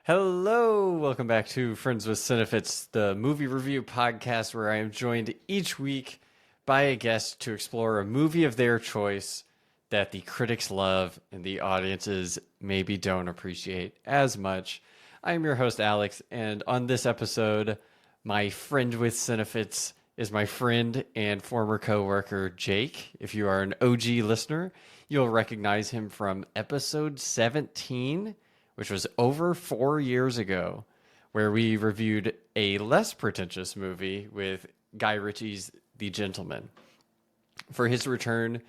Hello, welcome back to Friends with Cinefits, the movie review podcast where I am joined each week by a guest to explore a movie of their choice that the critics love and the audiences maybe don't appreciate as much. I am your host, Alex, and on this episode, my friend with Cinefits is my friend and former coworker, Jake. If you are an OG listener, you'll recognize him from episode 17, which was over 4 years ago, where we reviewed a less pretentious movie with Guy Ritchie's The Gentleman. For his return,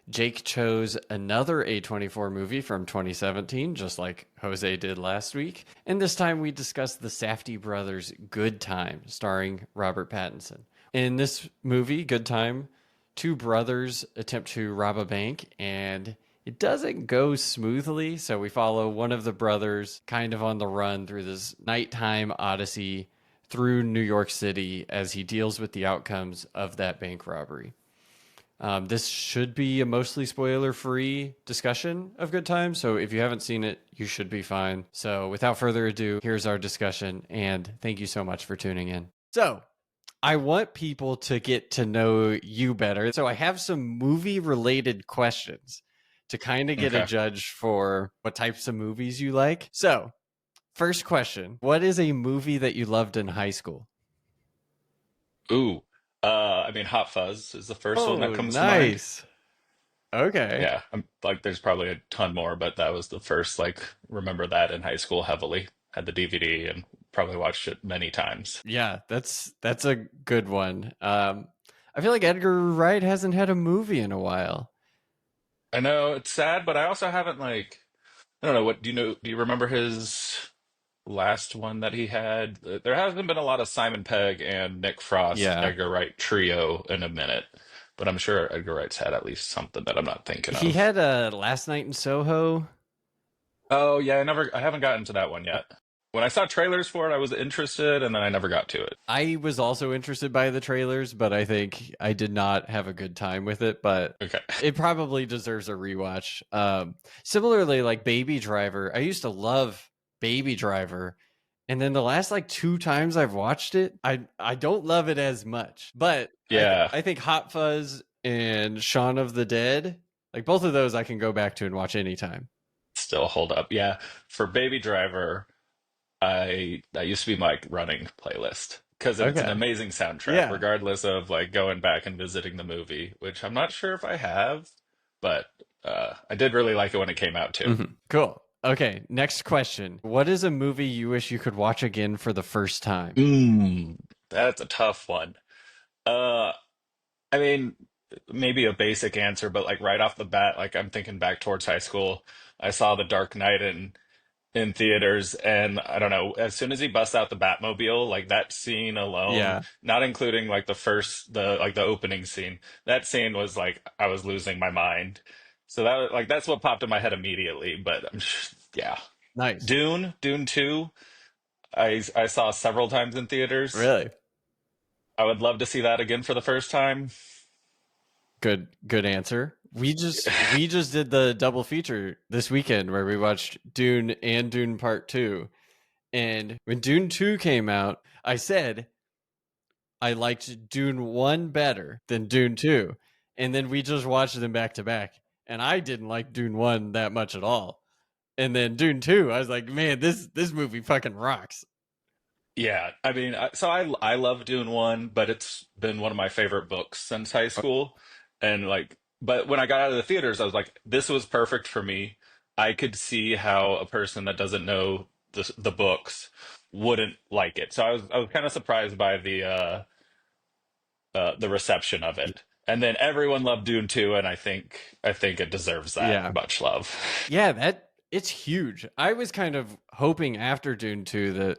Jake chose another A24 movie from 2017, just like Jose did last week. And this time we discussed the Safdie brothers' Good Time, starring Robert Pattinson. In this movie, Good Time, two brothers attempt to rob a bank, and it doesn't go smoothly, so we follow one of the brothers kind of on the run through this nighttime odyssey through New York City as he deals with the outcomes of that bank robbery. This should be a mostly spoiler-free discussion of Good Time, so if you haven't seen it, you should be fine. So without further ado, here's our discussion, and thank you so much for tuning in. So, I want people to get to know you better, so I have some movie-related questions to kind of get a judge for what types of movies you like. So, first question. What is a movie that you loved in high school? Hot Fuzz is the first one that comes to mind. Nice. Okay. Yeah, there's probably a ton more, but that was the first, remember that in high school heavily. Had the DVD and probably watched it many times. Yeah, that's a good one. I feel like Edgar Wright hasn't had a movie in a while. I know it's sad, but I also haven't I don't know, do you remember his last one that he had? There hasn't been a lot of Simon Pegg and Nick Frost, Yeah. Edgar Wright trio in a minute, but I'm sure Edgar Wright's had at least something that I'm not thinking He of. had a Last Night in Soho. Oh yeah, I haven't gotten to that one yet. When I saw trailers for it, I was interested, and then I never got to it. I was also interested by the trailers, but I think I did not have a good time with it, but Okay. it probably deserves a rewatch. Similarly, like Baby Driver, I used to love Baby Driver, and then the last two times I've watched it, I don't love it as much. But Yeah, I think Hot Fuzz and Shaun of the Dead, like both of those I can go back to and watch anytime. still hold up. Yeah, for Baby Driver, I that used to be my running playlist because it's an Okay. amazing soundtrack, Yeah. regardless of going back and visiting the movie, which I'm not sure if I have, but I did really like it when it came out too. Cool. Okay, next question. What is a movie you wish you could watch again for the first time? That's a tough one. Uh, I mean, maybe a basic answer, but right off the bat, I'm thinking back towards high school. I saw The Dark Knight in theaters, and I don't know, as soon as he busts out the Batmobile, that scene alone, Yeah. not including the opening scene, that scene was I was losing my mind. So that's what popped in my head immediately. But yeah, Nice. Dune 2, I saw several times in theaters. Really? I would love to see that again for the first time. Good answer. We just did the double feature this weekend where we watched Dune and Dune Part 2. And when Dune 2 came out, I said I liked Dune 1 better than Dune 2. And then we just watched them back to back. And I didn't like Dune 1 that much at all. And then Dune 2, I was like, man, this movie fucking rocks. Yeah, I love Dune 1, but it's been one of my favorite books since high school. And but when I got out of the theaters, I was like, this was perfect for me. I could see how a person that doesn't know the books wouldn't like it. So I was kind of surprised by the reception of it. And then everyone loved Dune 2, and I think it deserves that Yeah. much love. Yeah, it's huge. I was kind of hoping after Dune 2 that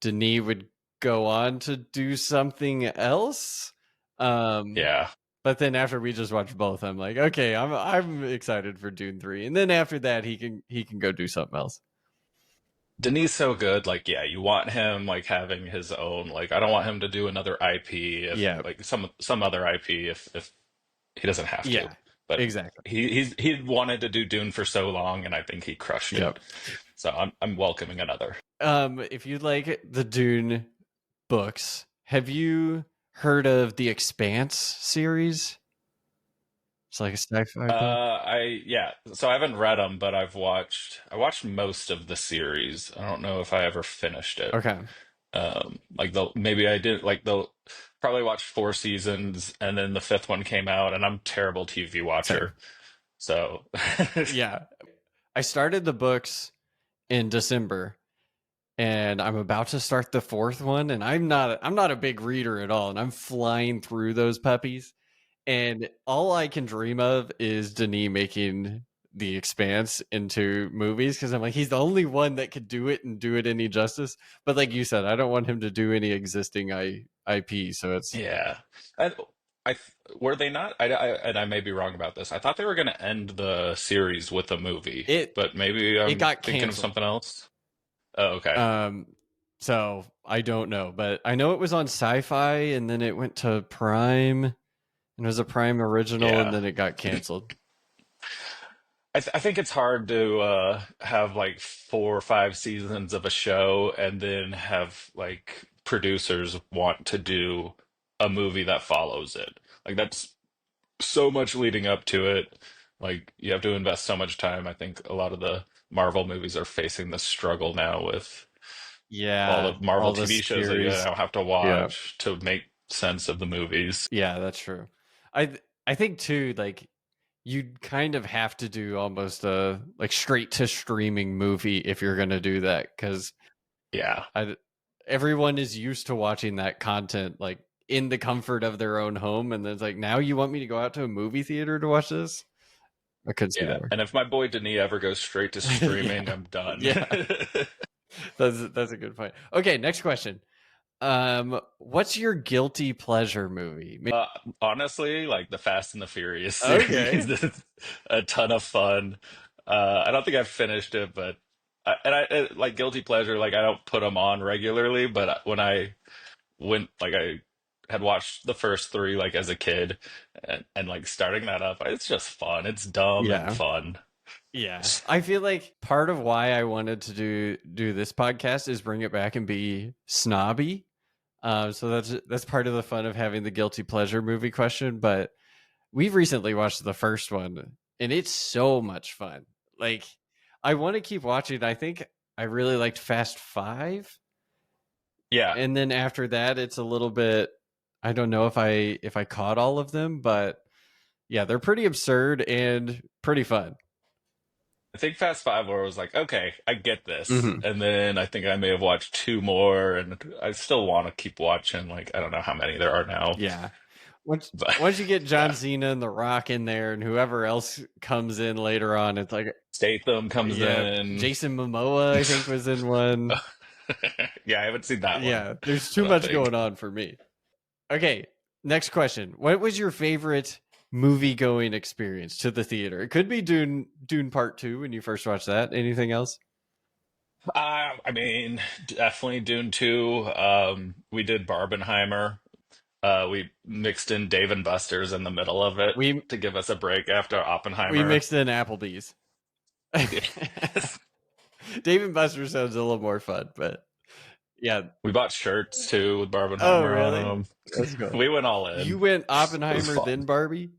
Denis would go on to do something else. Yeah. But then after we just watched both, I'm like, okay, I'm excited for Dune 3. And then after that he can go do something else. Denis so good. Yeah, you want him having his own. I don't want him to do another IP if Yeah. some other IP if he doesn't have to. Yeah. But Exactly. he wanted to do Dune for so long, and I think he crushed it. Yep. So I'm welcoming another. If you like the Dune books, have you heard of the Expanse series? It's like a sci-fi book. Yeah. So I haven't read them, but I watched most of the series. I don't know if I ever finished it. Okay. Like the maybe I did like the probably watched 4 seasons, and then the fifth one came out, and I'm a terrible TV Same. watcher. So Yeah. I started the books in December and I'm about to start the fourth one and I'm not a big reader at all and I'm flying through those puppies and all I can dream of is Denis making the Expanse into movies because I'm like he's the only one that could do it and do it any justice. But like you said, I don't want him to do any existing IP. So it's yeah, I, were they not? And I may be wrong about this. I thought they were going to end the series with a movie, it but maybe it I'm got thinking of canceled. something else. Oh, okay. Um, so I don't know, but I know it was on Sci-Fi and then it went to Prime and it was a Prime original and Yeah. then it got canceled. I think it's hard to have like 4 or 5 seasons of a show and then have like producers want to do a movie that follows it. Like that's so much leading up to it. Like you have to invest so much time. I think a lot of the Marvel movies are facing this struggle now with all Yeah, the Marvel all the TV shows that you series. now have to Yeah, watch to make sense of the movies. yeah, that's true. I think too, like you'd kind of have to do almost a like straight to streaming movie if you're gonna do that because Yeah. I everyone is used to watching that content like in the comfort of their own home, and then it's like now you want me to go out to a movie theater to watch this? I could see Yeah. that And if my boy Denis ever goes straight to working. streaming, Yeah, I'm done. yeah, that's a good point. Okay, next question. What's your guilty pleasure movie? Uh, Honestly, like the Fast and the Furious Okay. series is a ton of fun. I don't think I've finished it, but like guilty pleasure. Like I don't put them on regularly, but when I went, like I had watched the first three like as a kid, and like starting that up, it's just fun. It's dumb and Yeah. fun. Yeah. I feel like part of why I wanted to do this podcast is bring it back and be snobby. So that's part of the fun of having the guilty pleasure movie question. But we've recently watched the first one, and it's so much fun. Like, I want to keep watching. I think I really liked Fast Five, Yeah, and then after that, it's a little bit. I don't know if I caught all of them, but yeah, they're pretty absurd and pretty fun. I think Fast Five where I was like, okay, I get this, Hmm. and then I think I may have watched two more, and I still want to keep watching. Like I don't know how many there are now, Yeah. Once but once you get John yeah. Cena and The Rock in there and whoever else comes in later on, it's like Statham comes yeah, in. Jason Momoa I think was in one. Yeah, I haven't seen that one. Yeah, there's I too don't much think. going on for me. Okay, next question. What was your favorite movie going experience to the theater? It could be Dune Part 2 when you first watched that. Anything else? I mean, definitely Dune 2. We did Barbenheimer. We mixed in Dave and Buster's in the middle of it We to give us a break after we Oppenheimer. mixed in Applebee's. Dave and Buster sounds a little more fun, but yeah. We bought shirts too with Oh, Barbenheimer on really? them. That's cool. We went all You in. went It was Oppenheimer fun. then Barbie?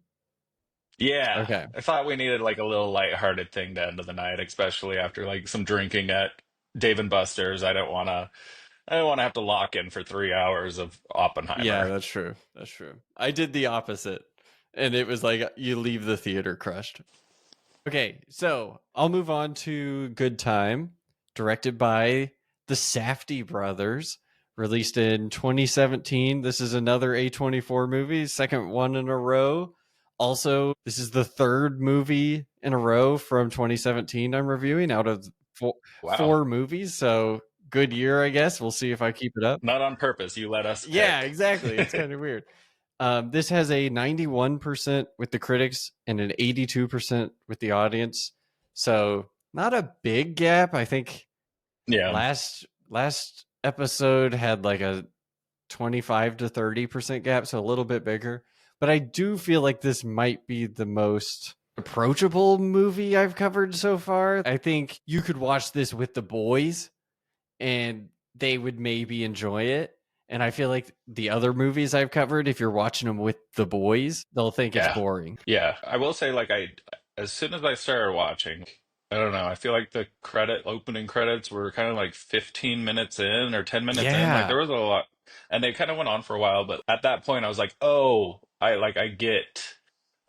Yeah, Okay. I thought we needed like a little lighthearted thing to end of the night, especially after like some drinking at Dave and Buster's. I don't want to have to lock in for 3 hours of Yeah, Oppenheimer. that's true. That's true. I did the opposite. And it was like you leave the theater crushed. Okay, so I'll move on to Good Time, directed by the Safdie brothers, released in 2017. This is another A24 movie, second one in a row. Also, this is the third movie in a row from 2017 I'm reviewing out of Wow. four movies. So good year, I guess. We'll see if I keep it up. Not on purpose. You let us Yeah, pick. exactly. It's kind of weird. This has a 91% with the critics and an 82% with the audience. So not a big gap. I think Yeah. last episode had like a 25 to 30% gap, so a little bit bigger. But I do feel like this might be the most approachable movie I've covered so far. I think you could watch this with the boys and they would maybe enjoy it. And I feel like the other movies I've covered, if you're watching them with the boys, they'll think it's Yeah. boring. Yeah. I will say, like, as soon as I started watching, I don't know, I feel like the opening credits were kind of like 15 minutes in or 10 minutes in. Like, Yeah. there was a lot, and they kind of went on for a while, but at that point, I was like, oh, I get,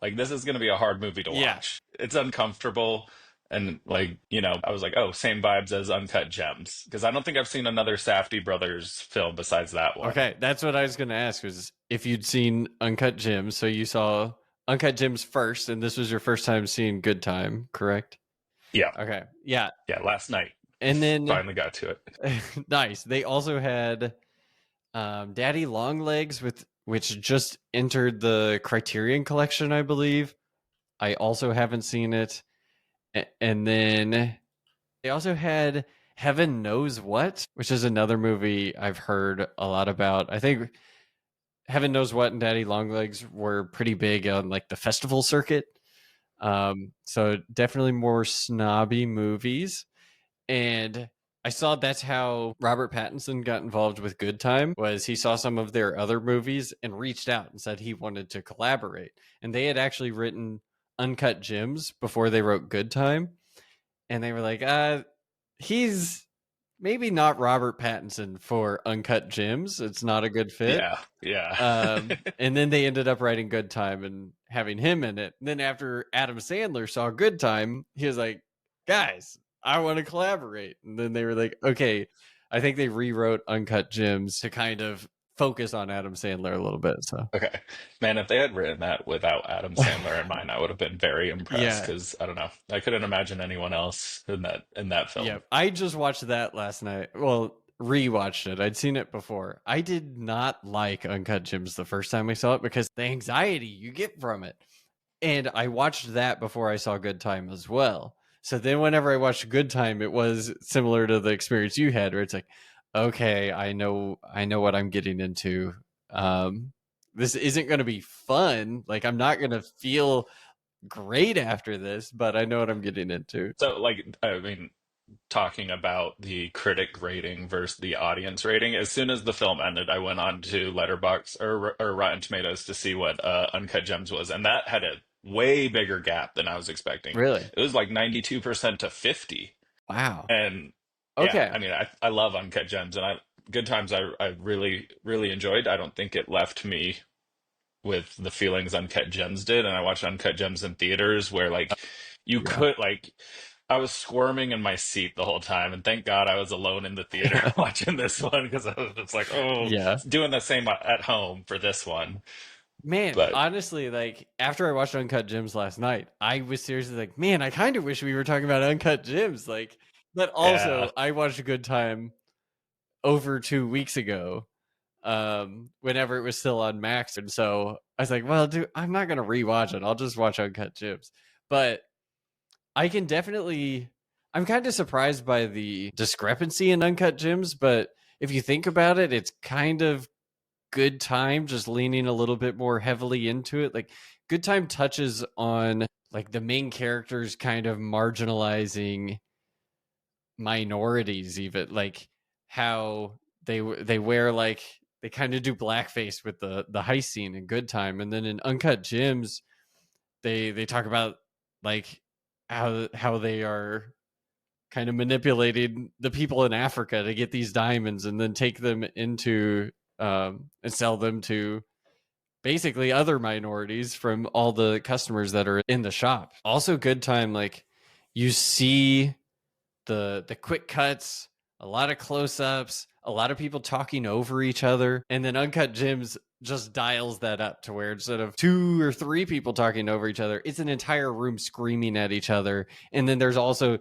like, this is going to be a hard movie to Yeah. watch. It's uncomfortable. And, like, I was like, oh, same vibes as Uncut Gems. Because I don't think I've seen another Safdie brothers film besides that one. Okay. That's what I was going to ask was if you'd seen Uncut Gems. So you saw Uncut Gems first, and this was your first time seeing Good Time, correct? Yeah. Okay. Yeah. Yeah. Last night, And then, finally got to it. nice. They also had Daddy Longlegs, which just entered the Criterion Collection, I believe. I also haven't seen it. And then they also had Heaven Knows What, which is another movie I've heard a lot about. I think Heaven Knows What and Daddy Longlegs were pretty big on like the festival circuit. So definitely more snobby movies. And I saw that's how Robert Pattinson got involved with Good Time was he saw some of their other movies and reached out and said he wanted to collaborate. And they had actually written Uncut Gems before they wrote Good Time. And they were like, he's maybe not Robert Pattinson for Uncut Gems. It's not a good fit. Yeah. Yeah. And then they ended up writing Good Time and having him in it. And then after Adam Sandler saw Good Time, he was like, guys, I want to collaborate. And then they were like, okay, I think they rewrote Uncut Gems to kind of focus on Adam Sandler a little bit. So, Okay. Man, if they had written that without Adam Sandler in mind, I would have been very impressed yeah. because I don't know. I couldn't imagine anyone else in that Yeah. film. I just watched that last night. Well, rewatched it. I'd seen it before. I did not like Uncut Gems the first time I saw it because the anxiety you get from it. And I watched that before I saw Good Time as well. So then whenever I watched Good Time, it was similar to the experience you had where it's like, okay, I know what I'm getting into. This isn't going to be fun. Like I'm not going to feel great after this, but I know what I'm getting into. So, like, I mean, talking about the critic rating versus the audience rating, as soon as the film ended, I went on to Letterboxd or Rotten Tomatoes to see what Uncut Gems was, and that had a way bigger gap than I was expecting. Really? It was like 92% to 50. Wow. And yeah, Okay. I mean, I love Uncut Gems, and Good Times I really really enjoyed. I don't think it left me with the feelings Uncut Gems did, and I watched Uncut Gems in theaters where like you Yeah. could like I was squirming in my seat the whole time, and thank God I was alone in the theater watching this one because I was just like, oh, Yeah. doing the same at home for this one. Man, But honestly, like after I watched Uncut Gems last night, I was seriously like, man, I kind of wish we were talking about Uncut Gems. Like, but yeah, also I watched a Good Time over 2 weeks ago, whenever it was still on Max. And so I was like, well, dude, I'm not gonna rewatch it. I'll just watch Uncut Gems. But I can definitely I'm kind of surprised by the discrepancy in Uncut Gems, but if you think about it, it's kind of Good Time just leaning a little bit more heavily into it. Like Good Time touches on like the main characters kind of marginalizing minorities, even like how they wear like they kind of do blackface with the heist scene in Good Time, and then in Uncut Gems they talk about like how they are kind of manipulating the people in Africa to get these diamonds and then take them into and sell them to basically other minorities from all the customers that are in the shop. Also, Good Time, like you see the quick cuts, a lot of close ups, a lot of people talking over each other, and then Uncut Gems just dials that up to where instead of two or three people talking over each other, it's an entire room screaming at each other, and then there's also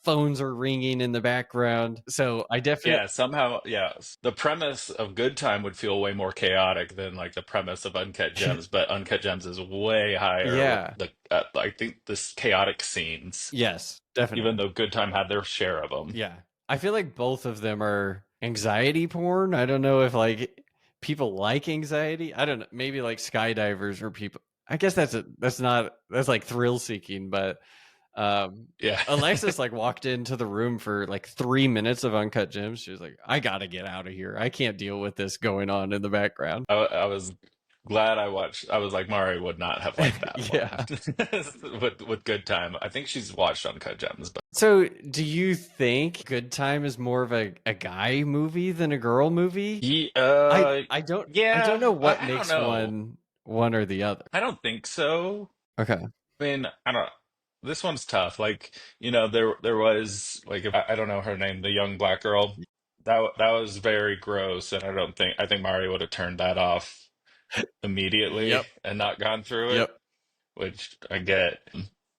phones are ringing in the background. So I definitely yeah. Somehow, yeah. The premise of Good Time would feel way more chaotic than like the premise of Uncut Gems, but Uncut Gems is way higher with yeah, the I think this chaotic scenes, yes, even definitely. though Good Time had their share of them. Yeah. I feel like both of them are anxiety porn. I don't know if like people like anxiety. I don't know. Maybe like skydivers or people. I guess that's not that's like thrill seeking, but um, Yeah. Alexis like walked into the room for like 3 minutes of Uncut Gems. She was like, "I gotta get out of here. I can't deal with this going on in the background." I was glad I watched. I was like, Mari would not have liked that one Yeah. with Good Time. I think she's watched Uncut Gems, but So, do you think Good Time is more of a guy movie than a girl movie? I don't yeah, know what I don't makes know. one or the other. I don't think so. Okay. I mean, I don't. This one's tough. Like, there was like I don't know her name, the young black girl. That was very gross, and I think Mari would have turned that off immediately Yep. and not gone through it, Yep. which I get.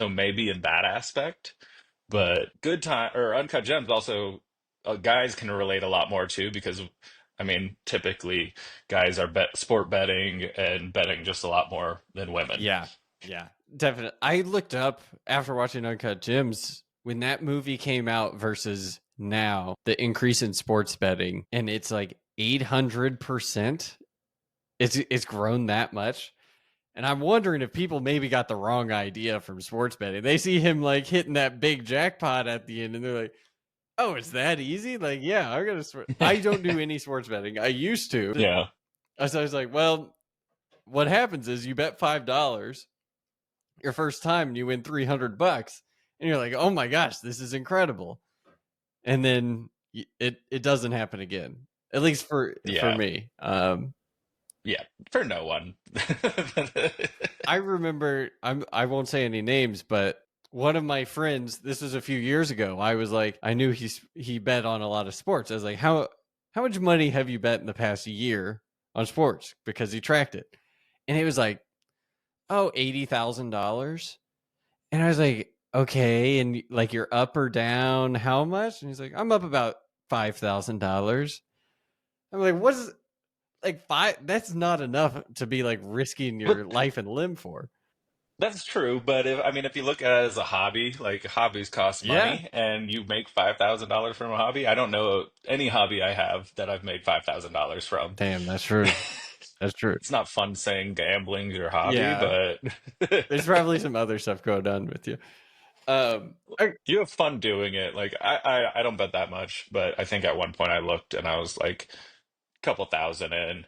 So maybe in that aspect, but Good Time or Uncut Gems also, guys can relate a lot more too because I mean typically guys are sport betting and betting just a lot more than women. Yeah. Yeah. Definitely. I looked up after watching Uncut Gems when that movie came out versus now, the increase in sports betting, and it's like 800%. It's grown that much. And I'm wondering if people maybe got the wrong idea from sports betting. They see him like hitting that big jackpot at the end and they're like, "Oh, it's that easy?" Like, yeah, I don't do any sports betting. I used to. Yeah. So I was like, "Well, what happens is you bet $5 your first time and you win $300 and you're like, "Oh my gosh, this is incredible." And then it doesn't happen again. At least for Yeah. me. Yeah. For no one. I remember I won't say any names, but one of my friends, this was a few years ago. I was like, I knew he bet on a lot of sports. I was like, how much money have you bet in the past year on sports? Because he tracked it. And it was like, oh, $80,000. And I was like, okay, and like you're up or down, how much? And he's like, I'm up about $5,000. I'm like, what is like five? That's not enough to be like risking But your life and limb for. that's true. But if you look at it as a hobby, like hobbies cost Yeah. money, and you make $5,000 from a hobby. I don't know any hobby I have that I've made $5,000 from. Damn, that's true. That's true. It's not fun saying gambling's your hobby, Yeah. but There's probably some other stuff going on with you. I- you have fun doing it. Like I don't bet that much, but I think at one point I looked and I was like a couple thousand in.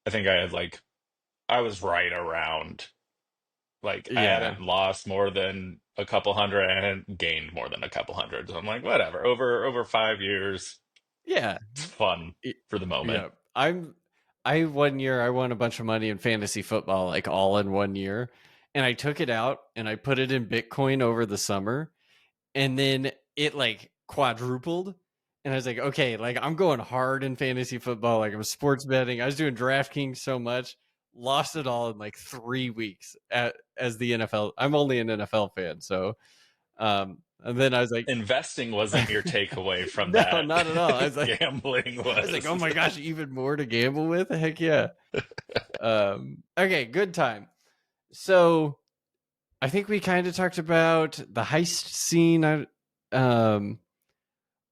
I think I had like I was right around like I yeah. hadn't lost more than a couple hundred and I hadn't gained more than a couple hundred. So I'm like, whatever. Over 5 years, Yeah. it's fun Y- for the moment. Yeah. I one year I won a bunch of money in fantasy football, like all in one year. And I took it out and I put it in Bitcoin over the summer. And then it like quadrupled. And I was like, okay, like I'm going hard in fantasy football. Like I'm sports betting. I was doing DraftKings so much, lost it all in like 3 weeks as the NFL. I'm only an NFL fan. So, and then I was like, Investing wasn't your takeaway from no, that. not at all. Gambling I was like, oh was. my gosh, even more to gamble with? Heck yeah. Okay, Good Time. So I think we kind of talked about the heist scene. Um,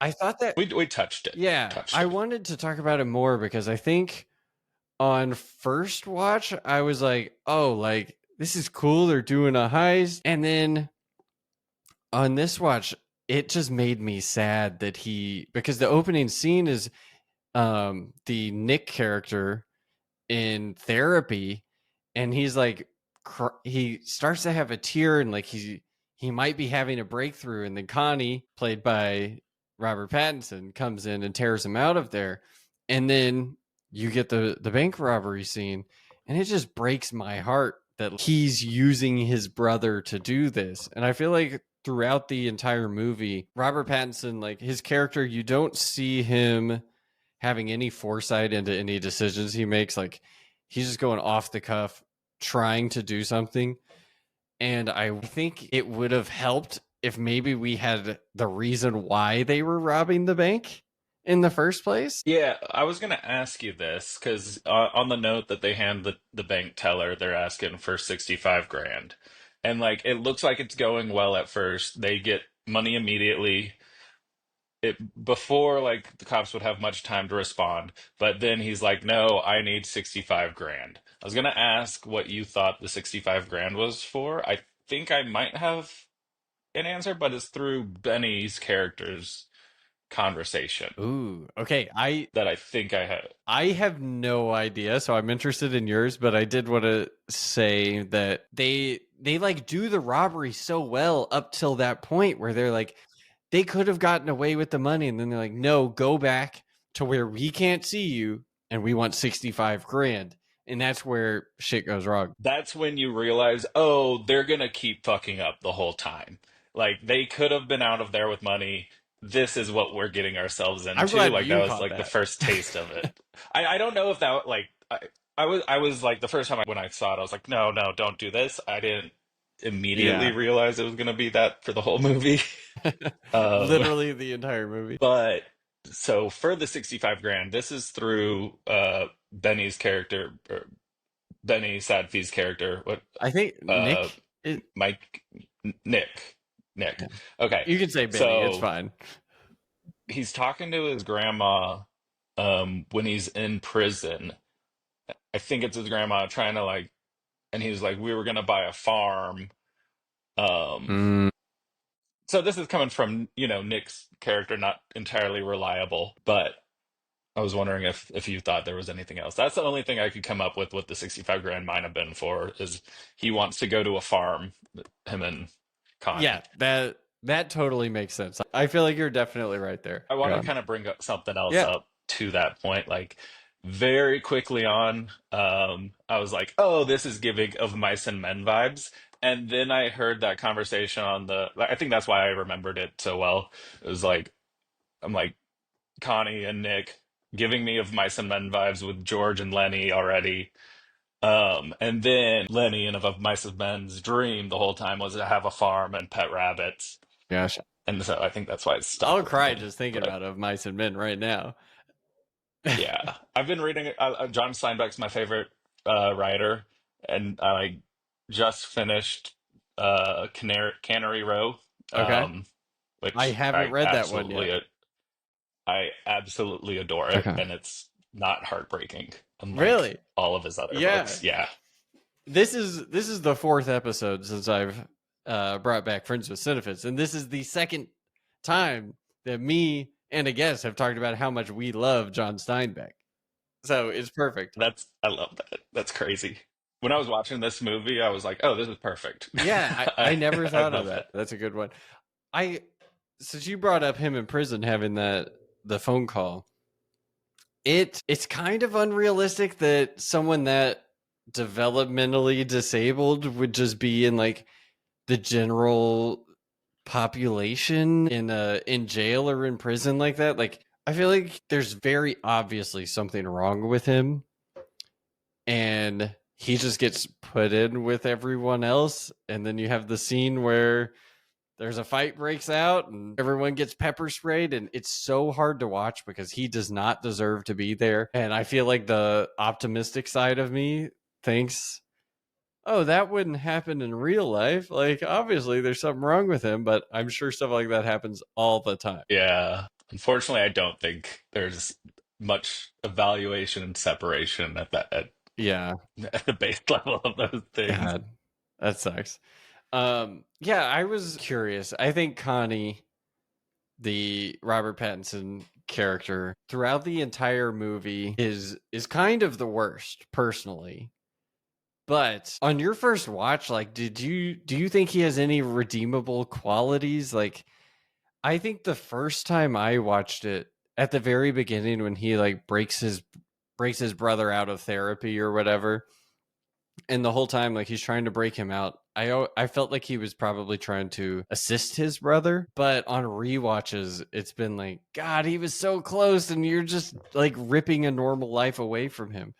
I thought that, We touched it. yeah, Touched I it. wanted to talk about it more because I think on first watch, I was like, oh, like this is cool. They're doing a heist. And then on this watch, it just made me sad that because the opening scene is the Nick character in therapy, and he's like he starts to have a tear and like he might be having a breakthrough, and then Connie, played by Robert Pattinson, comes in and tears him out of there. And then you get the bank robbery scene, and it just breaks my heart that he's using his brother to do this. And I feel like throughout the entire movie, Robert Pattinson, like his character, you don't see him having any foresight into any decisions he makes. Like he's just going off the cuff, trying to do something. And I think it would have helped if maybe we had the reason why they were robbing the bank in the first place. Yeah, I was gonna ask you this because on the note that they hand the bank teller, they're asking for 65 grand, and like it looks like it's going well at first. They get money immediately. It before like the cops would have much time to respond, but then he's like, "No, I need 65 grand." I was gonna ask what you thought the 65 grand was for. I think I might have an answer, but it's through Benny's character's conversation Ooh, okay. I that I think I had. I have no idea, so I'm interested in yours, but I did want to say that they like do the robbery so well up till that point where they're like they could have gotten away with the money and then they're like, "No, go back to where we can't see you and we want 65 grand." And that's where shit goes wrong. That's when you realize, oh, they're gonna keep fucking up the whole time. Like they could have been out of there with money. This is what we're getting ourselves I'm into. glad Like that you was caught like the that. first taste of it. I don't know if that like I was like the first time when I saw it, I was like, no, no, don't do this. I didn't immediately Yeah. realize it was gonna be that for the whole movie. Um, Literally the entire movie. but so for the 65 grand, this is through Benny's character, or Benny Sadfi's character. What I think uh Nick it, Mike Nick Nick. Okay. you can say Benny, it's So fine. he's talking to his grandma when he's in prison. I think it's his grandma trying to like, and he's like, we were gonna buy a farm. Um Mm, so this is coming from, Nick's character, not entirely reliable, but I was wondering if you thought there was anything else. That's the only thing I could come up with what the 65 grand might have been for, is he wants to go to a farm, him and yeah, Connie. that totally makes sense. I feel like you're definitely right there. I want to Yeah. kind of bring up something else Yeah. up to that point. Like very quickly on, I was like, oh, this is giving of Mice and Men vibes. And then I heard that conversation on I think that's why I remembered it so well. It was like, I'm like, Connie and Nick giving me of Mice and Men vibes with George and Lenny already. And then Lenny and of Mice and Men's dream the whole time was to have a farm and pet rabbits. Gosh. And so I think that's why it I'll stuck with cry me. just thinking But about Of Mice and Men right now. yeah, I've been reading. John Steinbeck's my favorite writer, and I like just finished Cannery Row, Okay. um, I which haven't read that one yet. I absolutely adore it, Okay. and it's not heartbreaking unlike Really? all of his other Yeah. books. Yeah, This is the fourth episode since I've brought back Friends with Cinefits, and this is the second time that me and a guest have talked about how much we love John Steinbeck. So it's perfect. I love that. That's crazy. When I was watching this movie, I was like, "Oh, this is perfect." Yeah, I I never I thought of love that. it. That's a good one. I Since you brought up him in prison having the phone call, it's kind of unrealistic that someone that developmentally disabled would just be in like the general population in jail or in prison like that. Like I feel like there's very obviously something wrong with him and he just gets put in with everyone else and then you have the scene where there's a fight breaks out and everyone gets pepper sprayed and it's so hard to watch because he does not deserve to be there and I feel like the optimistic side of me thinks, oh, that wouldn't happen in real life. Like, obviously, there's something wrong with him, but I'm sure stuff like that happens all the time. Yeah. Unfortunately, I don't think there's much evaluation and separation Yeah, at the base level of those things. God, that sucks. Yeah, I was curious. I think Connie, the Robert Pattinson character, throughout the entire movie is kind of the worst, personally. But on your first watch, like, do you think he has any redeemable qualities? Like, I think the first time I watched it at the very beginning when he like breaks his brother out of therapy or whatever, and the whole time like he's trying to break him out, I felt like he was probably trying to assist his brother, but on rewatches it's been like God, he was so close, and you're just like ripping a normal life away from him.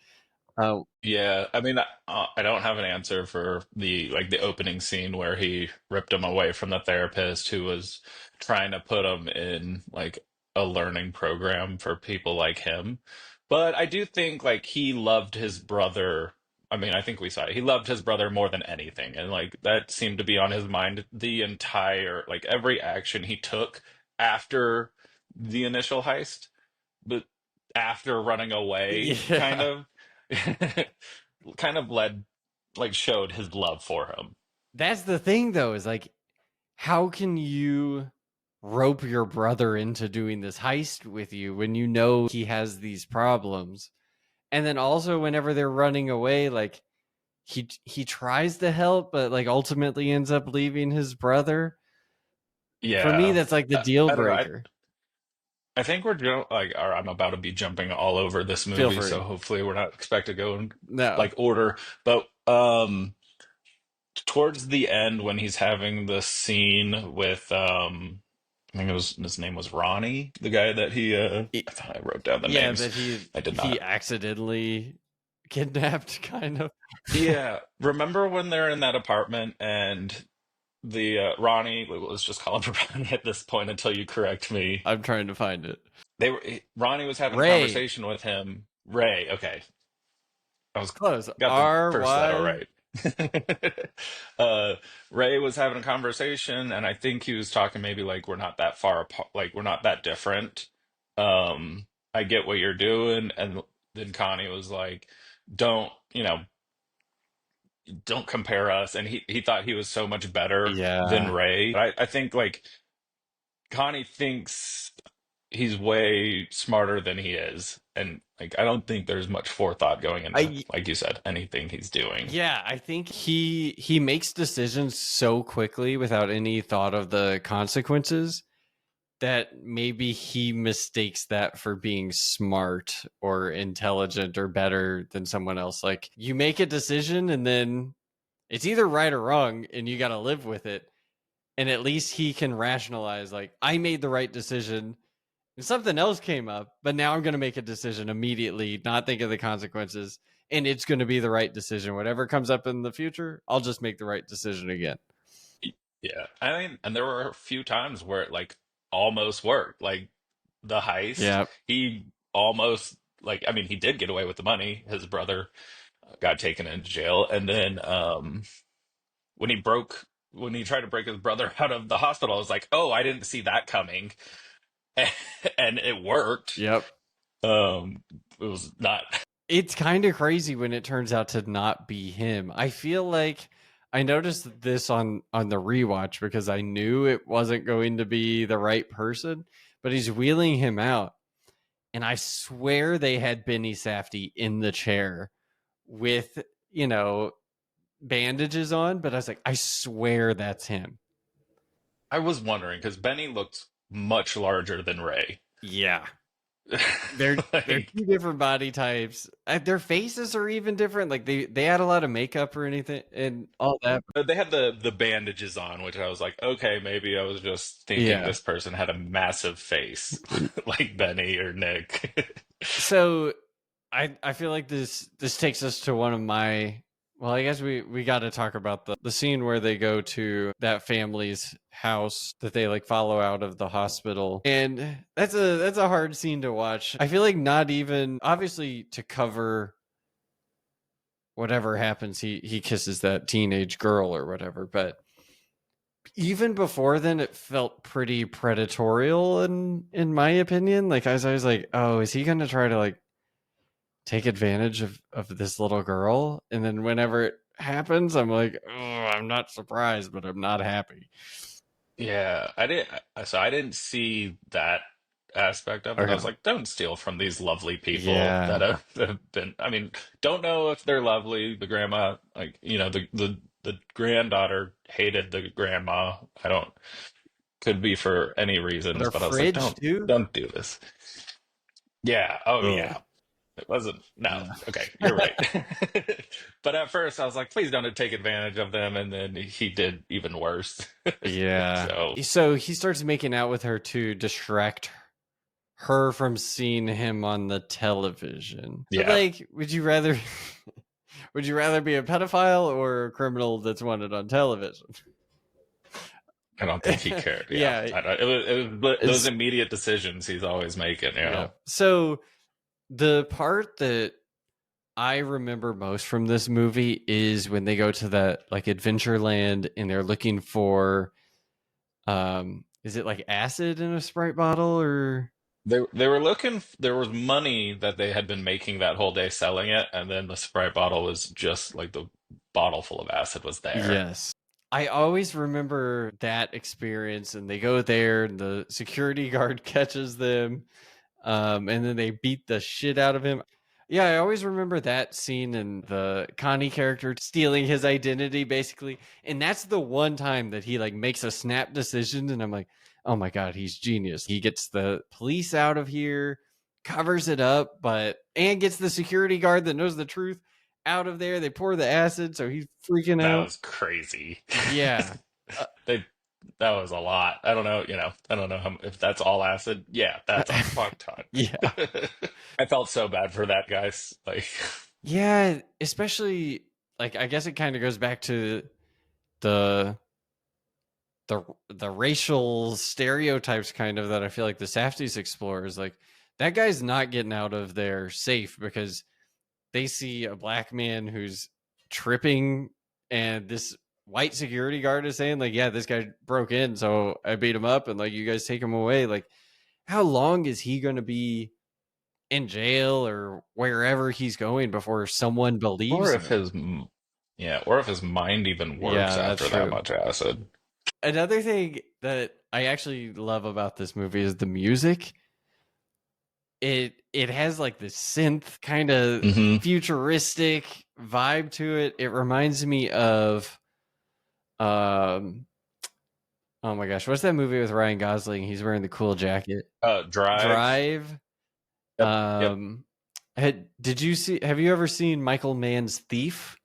Uh, Yeah, I mean, I don't have an answer for the opening scene where he ripped him away from the therapist who was trying to put him in like a learning program for people like him. But I do think like he loved his brother. I mean, I think we saw it. He loved his brother more than anything, and like that seemed to be on his mind the entire like every action he took after the initial heist, but after running away, kind yeah, of. kind of showed his love for him. That's the thing, though, is like, how can you rope your brother into doing this heist with you when you know he has these problems? And then also, whenever they're running away, like he tries to help, but like ultimately ends up leaving his brother. For me, Yeah, that's like the deal I don't know. breaker. I think or I'm about to be jumping all over this Feel movie, so free. hopefully we're not expected to go in No. like order. But towards the end when he's having the scene with I think his name was Ronnie, the guy that I thought I wrote down the Yeah, names. that he I did he not. accidentally kidnapped, kind of. Yeah, remember when they're in that apartment and the Ronnie, let's just call him Ronnie at this point until you correct me. I'm trying to find it. Ronnie was having a Ray. conversation with him. Ray, okay. I was Close. got the first letter RY. right. uh Ray was having a conversation and I think he was talking maybe like we're not that far apart, like we're not that different. I get what you're doing, and then Connie was like, don't, don't compare us, and he thought he was so much better than Yeah. Ray. I think like Connie thinks he's way smarter than he is, and like I don't think there's much forethought going into, I like you said, anything he's doing. Yeah, I think he makes decisions so quickly without any thought of the consequences that maybe he mistakes that for being smart or intelligent or better than someone else. Like, you make a decision and then it's either right or wrong and you got to live with it. And at least he can rationalize, like, I made the right decision and something else came up, but now I'm going to make a decision immediately, not think of the consequences, and it's going to be the right decision. Whatever comes up in the future, I'll just make the right decision again. Yeah, I mean, and there were a few times where it like almost worked. Like the heist, Yeah. he almost like I mean, he did get away with the money. His brother got taken into jail, and then when when he tried to break his brother out of the hospital, I was like, oh, I didn't see that coming, and it worked. Yep. It was not. It's kind of crazy when it turns out to not be him. I feel like I noticed this on the rewatch because I knew it wasn't going to be the right person, but he's wheeling him out, and I swear they had Benny Safdie in the chair with, you know, bandages on, but I was like, I swear that's him. I was wondering because Benny looked much larger than Ray. Yeah. They're Like two different body types. Their faces are even different. Like they had a lot of makeup or anything and all that. they had the bandages on, which I was like, okay, maybe I was just thinking Yeah. this person had a massive face, like Benny or Nick. So I feel like this takes us to one of my, well, I guess we got to talk about the scene where they go to that family's house that they like follow out of the hospital. And that's a hard scene to watch. I feel like not even obviously to cover whatever happens, he kisses that teenage girl or whatever, but even before then it felt pretty predatorial in my opinion. Like I was like, oh, is he gonna try to like take advantage of this little girl? And then whenever it happens, I'm like, oh, I'm not surprised, but I'm not happy. Yeah, I didn't see that aspect of it. I was Okay. like, don't steal from these lovely people Yeah. that have been. I mean, don't know if they're lovely. The grandma, like the granddaughter hated the grandma. I don't. Could be for any reasons, Their but I was like, fridge too. don't do this. Yeah. Oh Ugh. yeah. It wasn't. No. Yeah. Okay. You're right. But at first I was like, please don't take advantage of them. And then he did even worse. Yeah. So So he starts making out with her to distract her from seeing him on the television. But yeah, like, would you rather be a pedophile or a criminal that's wanted on television? I don't think he cared. Yeah. Yeah. It was those It's, immediate decisions he's always making, yeah. So the part that I remember most from this movie is when they go to that like Adventureland and they're looking for is it like acid in a Sprite bottle or They were looking. There was money that they had been making that whole day selling it, and then the Sprite bottle was just like the bottle full of acid was there. Yes. I always remember that experience, and they go there, and the security guard catches them, and then they beat the shit out of him. Yeah, I always remember that scene and the Connie character stealing his identity, basically. And that's the one time that he like makes a snap decision, and I'm like, oh my god, he's genius. He gets the police out of here, covers it up, and gets the security guard that knows the truth out of there. They pour the acid, so he's freaking That out. was crazy. Yeah. Uh, They that was a lot. I don't know, I don't know if that's all acid. Yeah, that's a fuck ton. yeah. I felt so bad for that guys. Like, Yeah, especially like I guess it kind of goes back to the the racial stereotypes kind of that I feel like the Safdies explore is like that guy's not getting out of there safe because they see a black man who's tripping and this white security guard is saying like, yeah, this guy broke in, so I beat him up and like you guys take him away. Like how long is he going to be in jail or wherever he's going before someone or believes if him? or if his mind even works Yeah, that's after that true. much acid. Another thing that I actually love about this movie is the music. It has like this synth kind of Hmm. futuristic vibe to it. It reminds me of um oh my gosh, what's that movie with Ryan Gosling? He's wearing the cool jacket. Drive. Drive. Yep. Yep. Um did you see have you ever seen Michael Mann's Thief?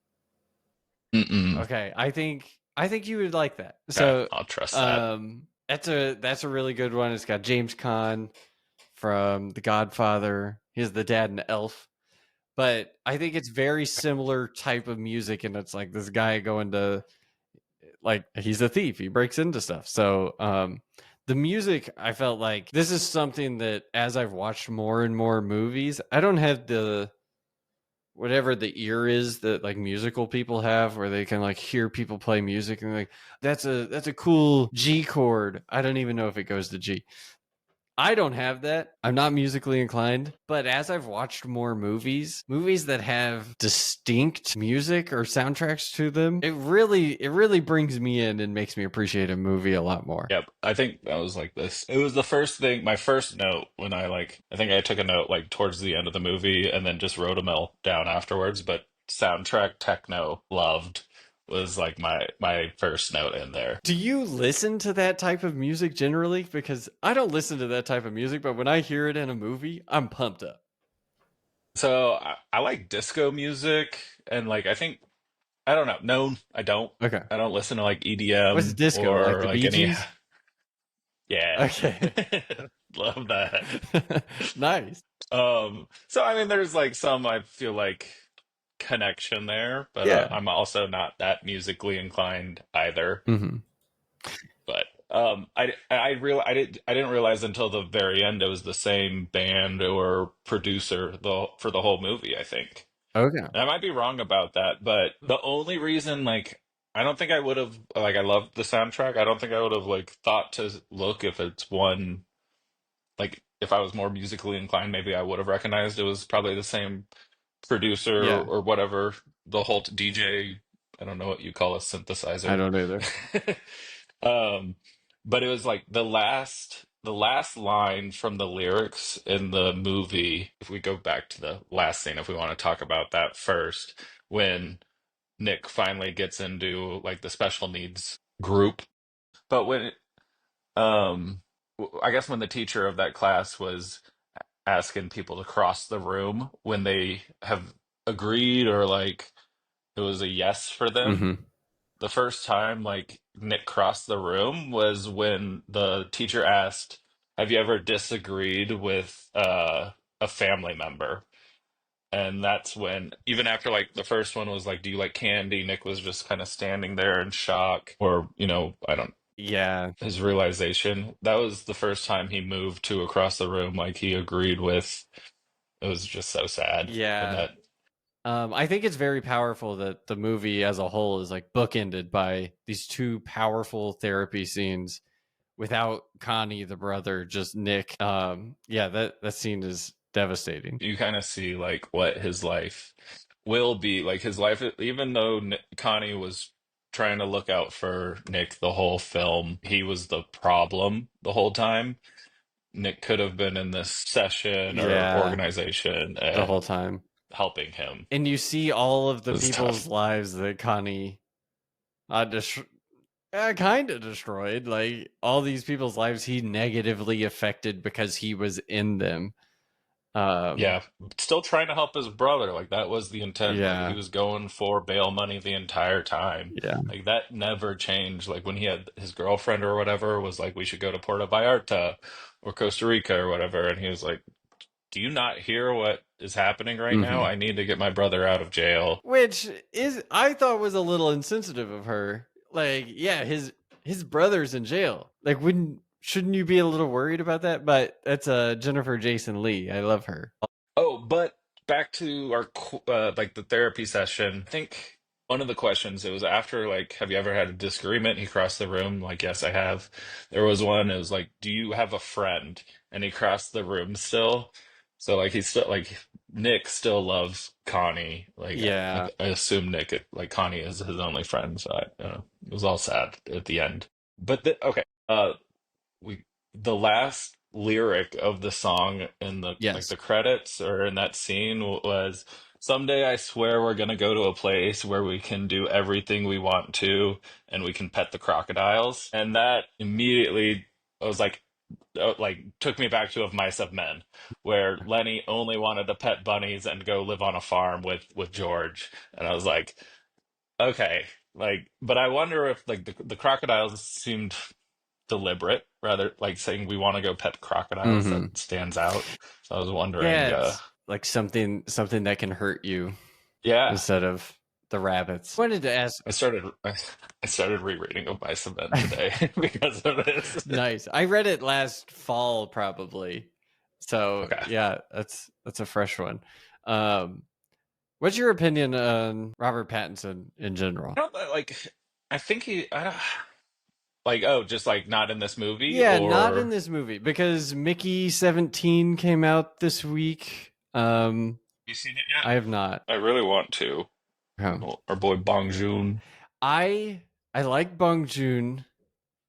Mm-mm. Okay, I think you would like that. Okay, So, I'll trust that. that's a really good one. It's got James Caan from The Godfather. He's the dad in Elf. But I think it's very similar type of music, and it's like this guy going to like he's a thief. He breaks into stuff. So, the music I felt like this is something that as I've watched more and more movies, I don't have the whatever the ear is that like musical people have where they can like hear people play music and like that's a cool G chord. I don't even know if it goes to G. I don't have that. I'm not musically inclined, but as I've watched more movies that have distinct music or soundtracks to them, it really brings me in and makes me appreciate a movie a lot more. Yep. I think that was like this. It was the first thing, my first note when I think I took a note like towards the end of the movie and then just wrote them all down afterwards. But soundtrack techno loved was like my first note in there. Do you listen to that type of music generally? Because I don't listen to that type of music, but when I hear it in a movie, I'm pumped up. So I like disco music and like I think I don't know. No, I don't. Okay. I don't listen to like What's EDM disco? Like or the like Bee any. Gees? Yeah. Okay. Love that. nice. So I mean, there's like some I feel like connection there, but Yeah. I'm also not that musically inclined either. Hmm. But I didn't realize until the very end it was the same band or producer for the whole movie, I think. Okay. And I might be wrong about that, but the only reason like I don't think I would have like I love the soundtrack. I don't think I would have like thought to look if it's one like if I was more musically inclined, maybe I would have recognized it was probably the same producer Yeah. or whatever, the whole DJ, I don't know what you call a I synthesizer. don't either. Um, but it was like the last line from the lyrics in the movie, if we go back to the last scene, if we want to talk about that first, when Nick finally gets into like the special needs group. But um I guess when the teacher of that class was asking people to cross the room when they have agreed or like it was a yes for them. Hmm. The first time like Nick crossed the room was when the teacher asked, "Have you ever disagreed with a family member?" And that's when, even after like the first one was like, "Do you like candy?" Nick was just kind of standing there in shock, or I don't Yeah. his realization. That was the first time he moved to across the room, like he agreed with. It was just so sad. And Yeah. that, I think it's very powerful that the movie as a whole is like bookended by these two powerful therapy scenes without Connie, the brother, just Nick. Yeah, that scene is devastating. You kind of see like what his life will be like. His life, even though Connie was trying to look out for Nick the whole film, he was the problem the whole time. Nick could have been in this session or Yeah, organization the whole and time. helping him. And you see all of It the was people's tough. lives that Connie kind of destroyed. Like all these people's lives he negatively affected because he was in them. Um, Yeah, still trying to help his brother. Like that was the intent. Like he yeah, was going for bail money the entire time. yeah. Like that never changed. Like when he had his girlfriend or whatever was like, we should go to Puerto Vallarta or Costa Rica or whatever. And he was like, do you not hear what is happening right now? Hmm. I need to get my brother out of jail. Which is I thought was a little insensitive of her. Like, yeah, his brother's in jail. Like, wouldn't shouldn't you be a little worried about that? But that's Jennifer Jason Leigh. I love her. Oh, but back to our like the therapy session. I think one of the questions it was after like, have you ever had a disagreement? He crossed the room. Like, yes, I have. There was one. It was like, do you have a friend? And he crossed the room still. So like he's still like Nick still loves Connie. Like Yeah. I assume Nick like Connie is his only friend. So it was all sad at the end. But okay. We the last lyric of the song in the like Yes. the credits or in that scene was someday I swear we're gonna go to a place where we can do everything we want to and we can pet the crocodiles. And that immediately I was like took me back to Of Mice of Men, where Lenny only wanted to pet bunnies and go live on a farm with George. And I was like, okay, like, but I wonder if like the crocodiles seemed deliberate, rather like saying we want to go pet crocodiles that Hmm. stands out. So I was wondering, Yeah, it's like something that can hurt you yeah, instead of the rabbits. I wanted to ask. I started rereading of my cement today because of this. Nice. I read it last fall, probably. So Okay. yeah, that's a fresh one. Um, what's your opinion on Robert Pattinson in general? I don't like. I think I don't like. Oh, just like not in this movie, Yeah, not in or this movie because Mickey 17 came out this week. you seen it yet? I have not. I really want to. Oh. Our boy Bong Joon. I like Bong Joon,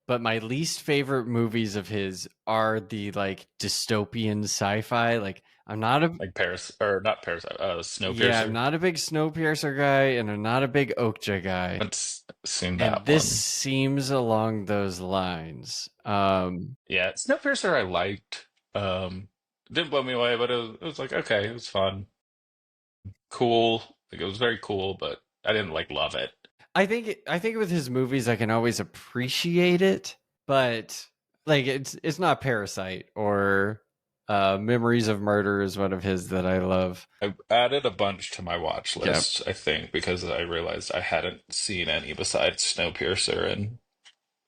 but my least favorite movies of his are the like dystopian sci-fi. Like I'm not a Like Paris or not Paris, yeah, I'm Snowpiercer. not a big Snowpiercer guy, and I'm not a big Okja guy. Let's seen And that this one. seems along those lines. Yeah, Snowpiercer I liked. Didn't blow me away, but it was like okay, it was fun, cool. Like it was very cool, but I didn't like love it. I think with his movies I can always appreciate it, but like it's not Parasite or Memories of Murder is one of his that I love. I added a bunch to my watch Yeah. list, I think, because I realized I hadn't seen any besides Snowpiercer and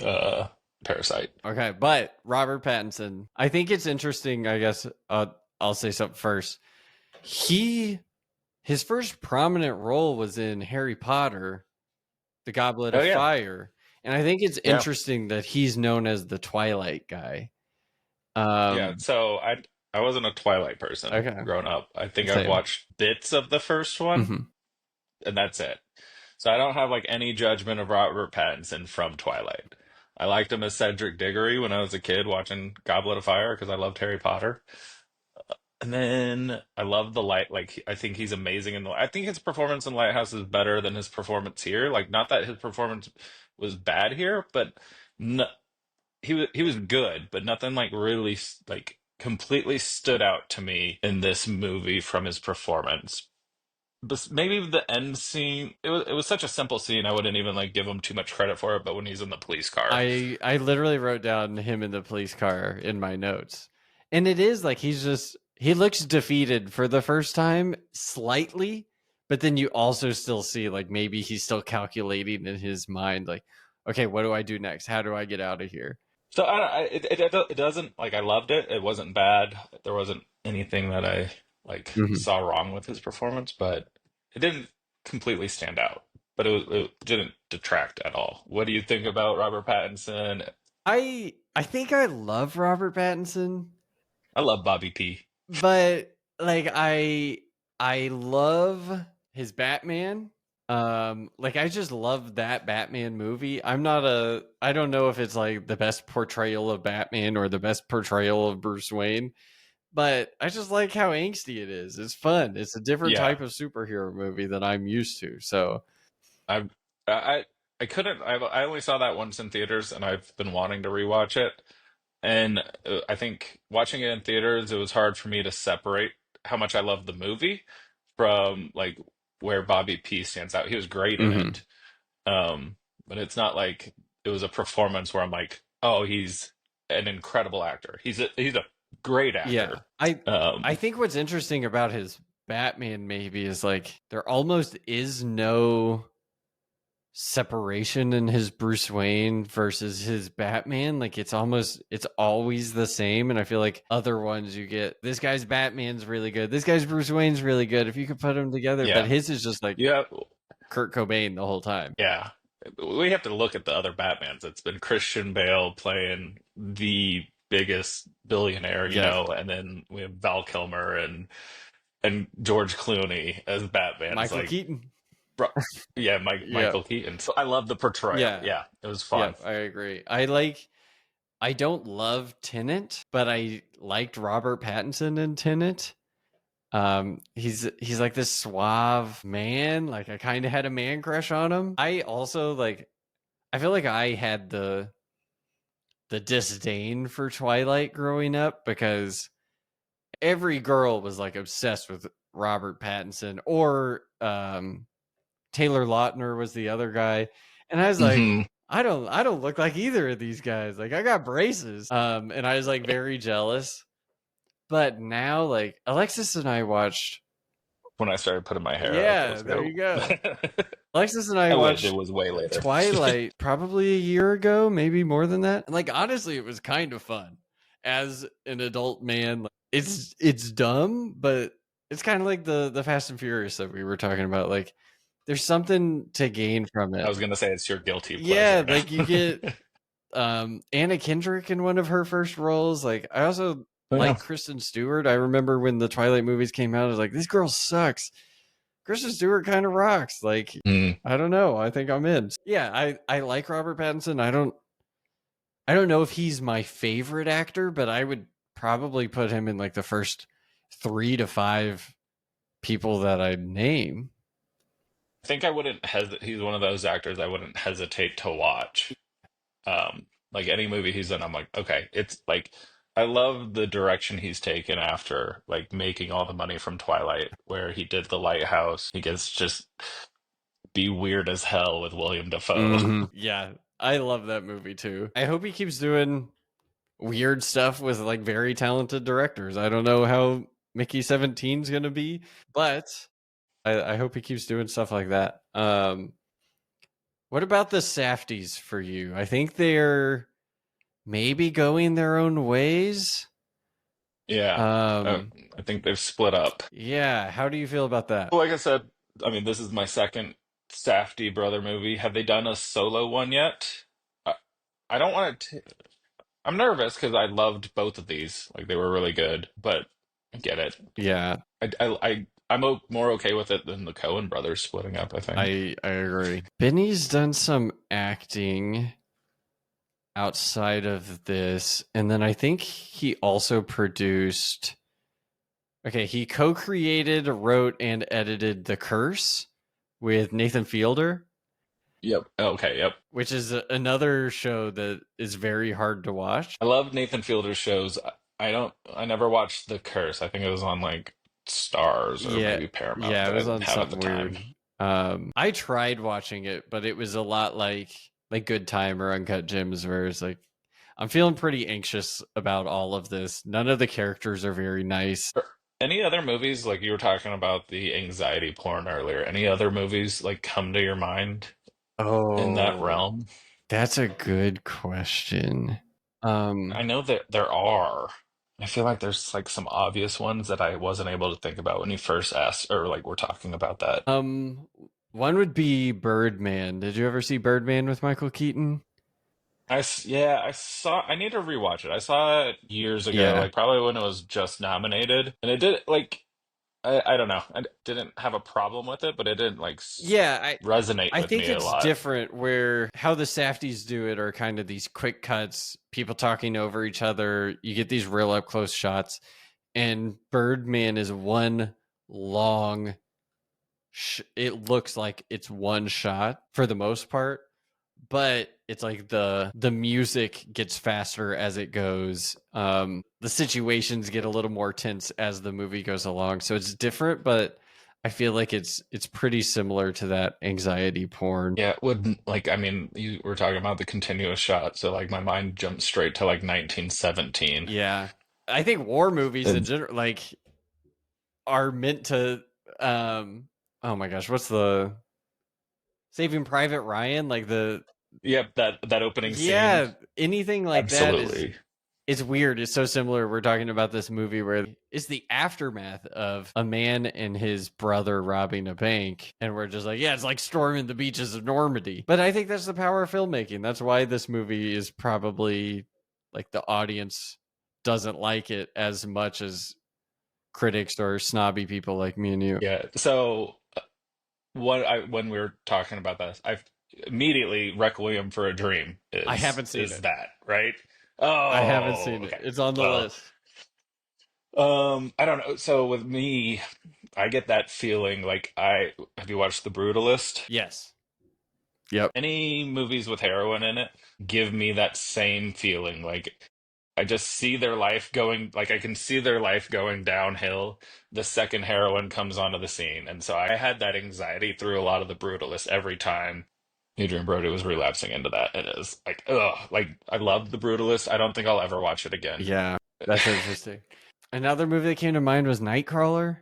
uh Parasite. Okay, but Robert Pattinson, I think it's interesting. I guess I'll say something first. He his first prominent role was in Harry Potter, The Goblet Oh of yeah, Fire, and I think it's yeah, interesting that he's known as the Twilight guy. yeah. Um, So I wasn't a Twilight person okay, growing up. I think I've same. watched bits of the first one, Hmm. and that's it. So I don't have like any judgment of Robert Pattinson from Twilight. I liked him as Cedric Diggory when I was a kid watching Goblet of Fire because I loved Harry Potter. And then I love the light. Like I think he's amazing in the. I think his performance in Lighthouse is better than his performance here. Like not that his performance was bad here, but no, he was good, but nothing like really like completely stood out to me in this movie from his performance. But maybe the end scene. It was such a simple scene. I wouldn't even like give him too much credit for it. But when he's in the police car, I literally wrote down him in the police car in my notes, and it is like he looks defeated for the first time slightly, but then you also still see like maybe he's still calculating in his mind like, okay, what do I do next? How do I get out of here? so I, don't- I it doesn't like I loved it. It wasn't bad. There wasn't anything that I like Mhm. saw wrong with his performance, but it didn't completely stand out. But it didn't detract at all. What do you think about Robert Pattinson? I think I love Robert Pattinson, I love Bobby P. but like I love his Batman. Like I just love that Batman movie. I don't know if it's like the best portrayal of Batman or the best portrayal of Bruce Wayne, but I just like how angsty it is. It's fun. It's a different Yeah, type of superhero movie that I'm used to. So, I've I I couldn't. I only saw that once in theaters, and I've been wanting to rewatch it. And I think watching it in theaters, it was hard for me to separate how much I love the movie from like where Bobby P stands out. He was great in mhm. it, um, but it's not like it was a performance where I'm like, oh, he's an incredible actor. He's a great Yeah. actor. I Um, think what's interesting about his Batman maybe is like there almost is no separation in his Bruce Wayne versus his Batman. Like it's always the same. And I feel like other ones you get this guy's Batman's really good. This guy's Bruce Wayne's really good if you could put them together. But yeah, his is just like yeah, Kurt Cobain the whole time. yeah. We have to look at the other Batmans. It's been Christian Bale playing the biggest billionaire, Yeah. and then we have Val Kilmer and George Clooney as Batman. It's Michael like, Keaton. bro, yeah, Yeah. Michael Keaton. So I love the portrayal. Yeah. Yeah, it was Yeah. fun. I agree. I don't love Tenet, but I liked Robert Pattinson in Tenet. He's like this suave man. Like I kind of had a man crush on him. I also like I feel like I had the disdain for Twilight growing up because every girl was like obsessed with Robert Pattinson or Taylor Lautner was the other guy. And I was like, Hmm. I don't look like either of these guys. Like I got braces. And I was like very jealous. But now like Alexis and I watched When I started putting my hair out, yeah, let's there go. you go. Alexis and I I wish it watched was way later. Twilight probably a year ago, maybe more than that. And like honestly, it was kind of fun as an adult man. Like, it's dumb, but it's kind of like the Fast and Furious that we were talking about. Like there's something to gain from I it. was gonna say it's your guilty Yeah, pleasure now. like you get Anna Kendrick in one of her first roles. Like I also Oh, yeah. like Kristen Stewart. I remember when the Twilight movies came out, I was like, this girl sucks. Kristen Stewart kind of rocks. Like, Mm. I don't know. I think I'm in. Yeah, I like Robert Pattinson. I don't know if he's my favorite actor, but I would probably put him in like the first 3 to 5 people that I'd name. I think I wouldn't hesitate. He's one of those actors I wouldn't hesitate to watch. Like any movie he's in, I'm like, okay, it's like I love the direction he's taken after like making all the money from Twilight, where he did The Lighthouse. He gets just be weird as hell with William Dafoe. Yeah, I love that movie too. I hope he keeps doing weird stuff with like very talented directors. I don't know how Mickey 17's gonna be, but I hope he keeps doing stuff like that. What about the Safdies for you? I think they're maybe going their own ways. Yeah, Um, I think they've split up. yeah. How do you feel about that? Like I said, I mean, this is my second Safdie brother movie. Have they done a solo one yet? I, I don't want to. I'm nervous because I loved both of these. Like they were really good, but I get it. Yeah, I'm more okay with it than the Coen brothers splitting up, I think. I agree. Benny's done some acting outside of this, and then I think he also produced. Okay, he co-created, wrote, and edited The Curse with Nathan Fielder, Yep. Okay, yep. which is another show that is very hard to watch. I love Nathan Fielder's shows. I never watched The Curse. I think it was on like Stars or Yeah, maybe Paramount yeah, it that I was didn't on have at the something time. weird. I tried watching it, but it was a lot like Good Time or Uncut Gems, where it's like I'm feeling pretty anxious about all of this. None of the characters are very nice. Any other movies, like you were talking about the anxiety porn earlier, any other movies like come to your mind in that Oh, realm? that's a good question. I know that there are. I feel like there's like some obvious ones that I wasn't able to think about when you first asked or like we're talking about that. Um, one would be Birdman. Did you ever see Birdman with Michael Keaton? Yeah, I saw. I need to rewatch it. I saw it years ago, Yeah. like probably when it was just nominated, and it did like I don't know. Didn't have a problem with it, but it didn't like Yeah, resonate I with think me a it's lot. different where how the Safdies do it are kind of these quick cuts, people talking over each other. You get these real up close shots, and Birdman is one long. It looks like it's one shot for the most part, but it's like the music gets faster as it goes. The situations get a little more tense as the movie goes along, so it's different, but I feel like it's pretty similar to that anxiety porn. Yeah, it wouldn't like I mean, you were talking about the continuous shot, so like my mind jumped straight to like 1917. Yeah, I think war movies in And general like are meant to. Um, oh my gosh, what's the Saving Private Ryan? Like the yep, that opening scene, yeah, anything like that is absolutely. it's weird. It's so similar. We're talking about this movie where it's the aftermath of a man and his brother robbing a bank. And we're just like, yeah, it's like storming the beaches of Normandy. But I think that's the power of filmmaking. That's why this movie is probably like the audience doesn't like it as much as critics or snobby people like me and you. Yeah. So what I when we were talking about this, I immediately Requiem for a Dream I haven't seen is it. that, right? I haven't Oh, seen it. okay. It's on the Well, list. I don't know. So with me, I get that feeling like I have you watched The Brutalist? Yes. Yep. Any movies with heroin in it give me that same feeling. Like I just see their life going, like I can see their life going downhill the second heroin comes onto the scene. And so I had that anxiety through a lot of The Brutalist every time Adrian Brody was relapsing into that. It is like, ugh, like I loved The Brutalist. I don't think I'll ever watch it again. Yeah. That's interesting. Another movie that came to mind was Nightcrawler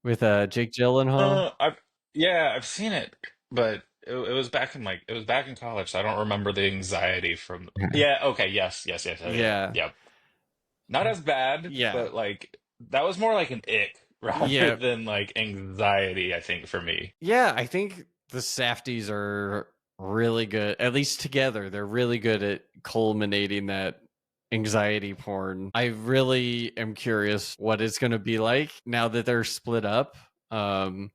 with Jake Gyllenhaal. I've yeah, I've seen it, but it was back in like it was back in college, so I don't remember the anxiety from. Yeah, okay, Yeah. yeah. Not as bad, Yeah. but like that was more like an ick rather Yeah. than like anxiety, I think, for me. Yeah. I think the Safdies are really good, at least together. They're really good at culminating that anxiety porn. I really am curious what it's going to be like now that they're split up. Um,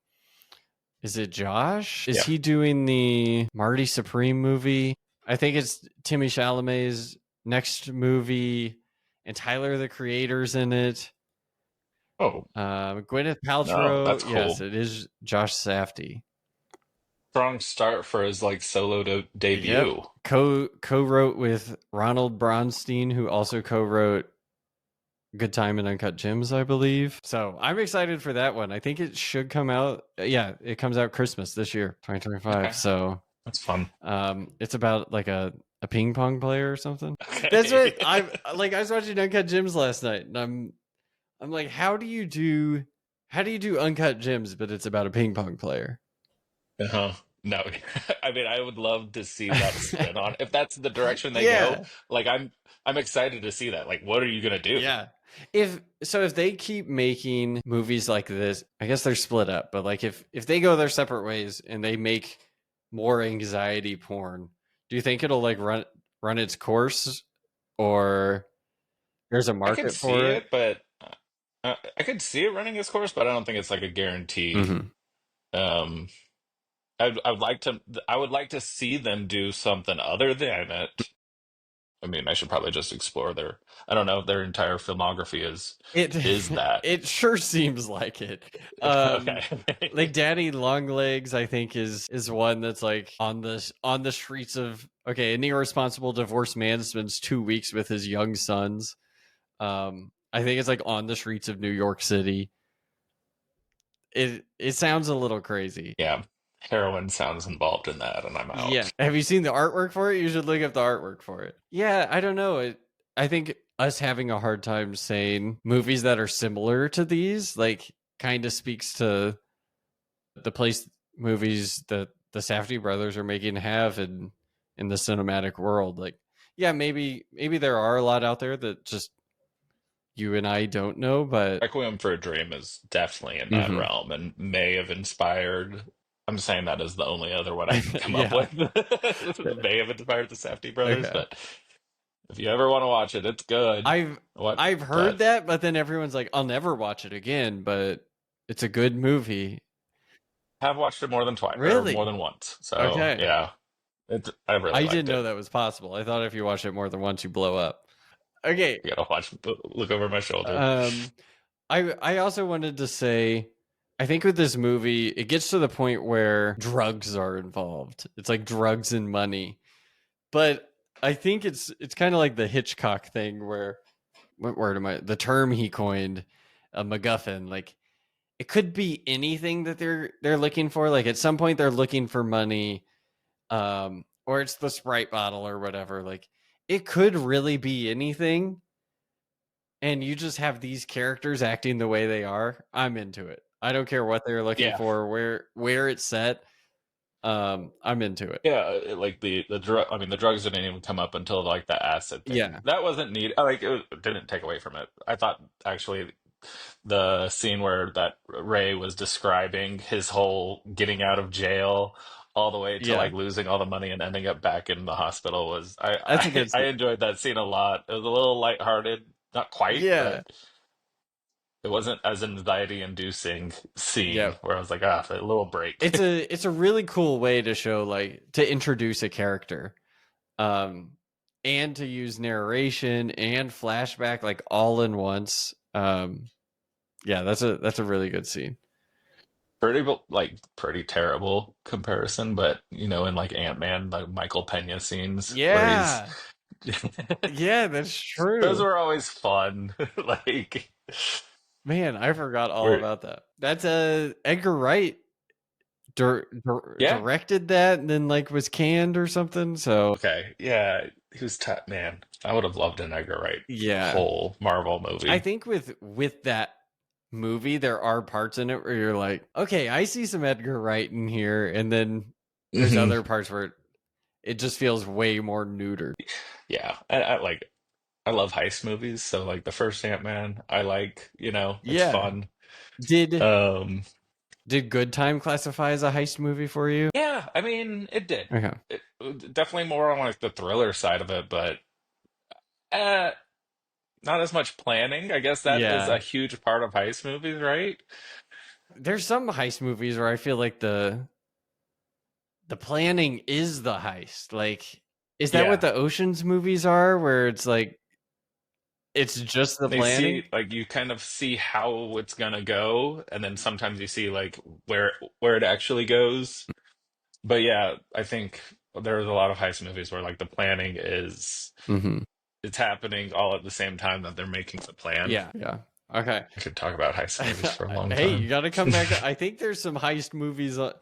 is it Josh? Is Yeah. he doing the Marty Supreme movie? I think it's Timmy Chalamet's next movie, and Tyler the Creator's in it. Oh, Gwyneth no, Paltrow. that's Yes, cool. it is Josh Safdie. Strong start for his like solo Yep. debut. Co-wrote with Ronald Bronstein, who also co-wrote Good Time and Uncut Gems, I believe. So I'm excited for that one. I think it should come out. Yeah, it comes out Christmas this year, 2025. Okay, So that's fun. it's about like a ping pong player or something. That's what Okay. I'm like. I was watching Uncut Gems last night, and I'm like, how do you do Uncut Gems, but it's about a ping pong player? Uh-huh. No, I mean, I would love to see that spin on if that's the direction they go. Yeah, Like, I'm excited to see that. Like, what are you gonna do? yeah. If they keep making movies like this, I guess they're split up. But like if they go their separate ways and they make more anxiety porn, do you think it'll like run its course, or there's a I could market see for it? it, but I could see it running its course, but I don't think it's like a guarantee. Hmm. Um, I'd like to. I would like to see them do something other than it. I mean, I should probably just explore their. I don't know if their entire filmography It is that. it sure seems like it. Um, Okay. like Daddy Longlegs, I think is one that's like on the streets of okay, an irresponsible divorced man spends 2 weeks with his young sons. I think it's like on the streets of New York City. It sounds a little crazy. Yeah, heroin sounds involved in that, and I'm Yeah. out. Have you seen the artwork for it? You should look up the artwork for it. Yeah, I don't know. I think us having a hard time saying movies that are similar to these, like, kind of speaks to the place movies that the Safdie brothers are making have in the cinematic world. Like, yeah, maybe there are a lot out there that just you and I don't know, but Requiem for a Dream is definitely in that mhm. realm and may have inspired. I'm saying that is the only other one I can come up Yeah. with. May have inspired the Safdie brothers, Okay. but if you ever want to watch it, it's good. I've What? I've heard But that, but then everyone's like, I'll never watch it again, but it's a good movie. have watched it more than twice or more Really? than once. So Okay. yeah, I really I didn't liked know it. that was possible. I thought if you watch it more than once, you blow up. Okay. You gotta watch, look over my shoulder. Um, I also wanted to say, I think with this movie, it gets to the point where drugs are involved. It's like drugs and money, but I think it's kind of like the Hitchcock thing where what word am I? The term he coined, a MacGuffin. Like it could be anything that they're looking for. Like at some point they're looking for money, or it's the Sprite bottle or whatever. Like it could really be anything, and you just have these characters acting the way they are. I'm into it. I don't care what they're looking Yeah, for, where it's set. I'm into it. yeah. Like the drug. I mean, the drugs didn't even come up until like the acid thing. Yeah, That wasn't neat. Like it didn't take away from it. I thought actually the scene where that Ray was describing his whole getting out of jail all the way to yeah, like losing all the money and ending up back in the hospital was that's a good I scene. enjoyed that scene a lot. It was a little lighthearted, not quite, Yeah, but it wasn't as anxiety inducing yeah. scene where I was like, ah, a little break. It's a really cool way to show like to introduce a character, um, and to use narration and flashback like all in once. Yeah, that's a really good scene. Pretty terrible comparison, but you know, in like Ant-Man, like Michael Pena scenes where he's Yeah, yeah, that's those true. were always fun. Like Man, I forgot all where about that. That's Edgar Wright yeah. directed that, and then like was canned or something. So Okay. Yeah, he was man. I would have loved an Edgar Wright yeah, whole Marvel I movie. think with that movie, there are parts in it where you're like, okay, I see some Edgar Wright in here, and then there's Hmm. other parts where it just feels way more neutered. Yeah, I love heist movies, so like the first Ant-Man, I like, it's Yeah. fun. Did Um, did Good Time classify as a heist movie for you? yeah, I mean, it did. Okay. Definitely more on like the thriller side of it, but uh, not as much planning. I guess that is a Yeah. huge part of heist movies, right? There's some heist movies where I feel like the planning is the heist. Like, is that what Yeah. the Oceans movies are, where it's like it's just the They planning? see like you kind of see how it's gonna go, and then sometimes you see like where it actually goes. But yeah, I think there's a lot of heist movies where like the planning is Mm-hmm. it's happening all at the same time that they're making the plan. Yeah, yeah. Okay. I could talk about heist movies for a long Hey, you time. got to come back to. I think there's some heist movies that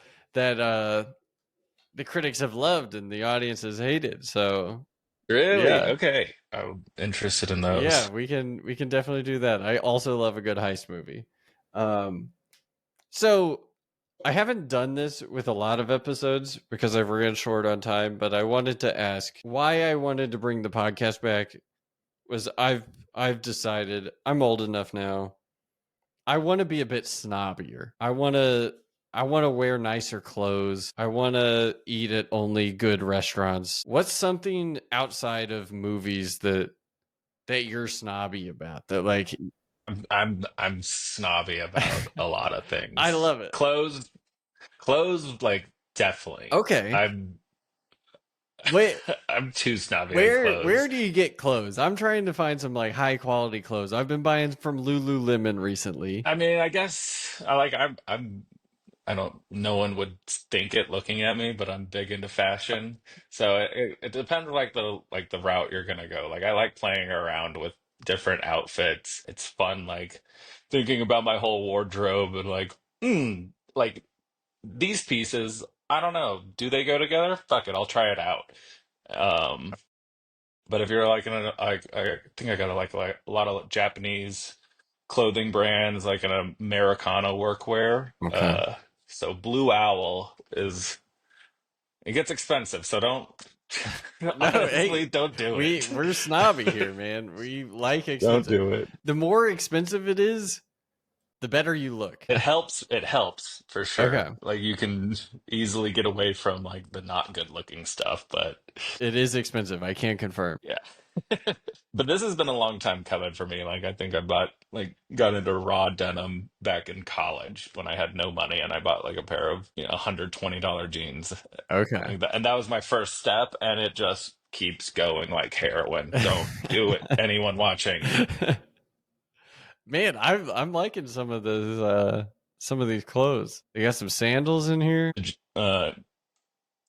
the critics have loved and the audience has hated. So Really? yeah, Okay. I'm interested in yeah, those. we can definitely do that. I also love a good heist movie. Um, so I haven't done this with a lot of episodes because I've ran short on time, but I wanted to ask why I wanted to bring the podcast back was I've decided I'm old enough now. I want to be a bit snobbier. I want to wear nicer clothes. I want to eat at only good restaurants. What's something outside of movies that you're snobby about? That like I'm snobby about a lot of I things. love it. Clothes, like definitely. Okay. I'm Wait, I'm too snobby on where clothes. do you get clothes? I'm trying to find some like high quality clothes. I've been buying from Lululemon recently. I mean, I guess I don't no one would think it looking at me, but I'm big into fashion. So it depends like the route you're gonna go. Like I like playing around with different outfits. It's fun like thinking about my whole wardrobe and like these pieces, I don't know, do they go together? Fuck it, I'll try it out. Um but if you're like I think I got like a lot of Japanese clothing brands, like an Americana workwear. Okay. So Blue Owl is it gets expensive, so don't No, honestly hey, don't do it. we're snobby here, man. We like Don't expensive. do it. The more expensive it is, The better you look. It helps for sure. Okay. Like you can easily get away from like the not good looking stuff, but It is expensive. I can confirm. yeah. But this has been a long time coming for me. Like I think I bought like got into raw denim back in college when I had no money and I bought like a pair of, $120 jeans. Okay. Like that. And that was my first step and it just keeps going like heroin. Don't do it. Anyone watching. Man, I'm liking some of these clothes. They got some sandals in here. Uh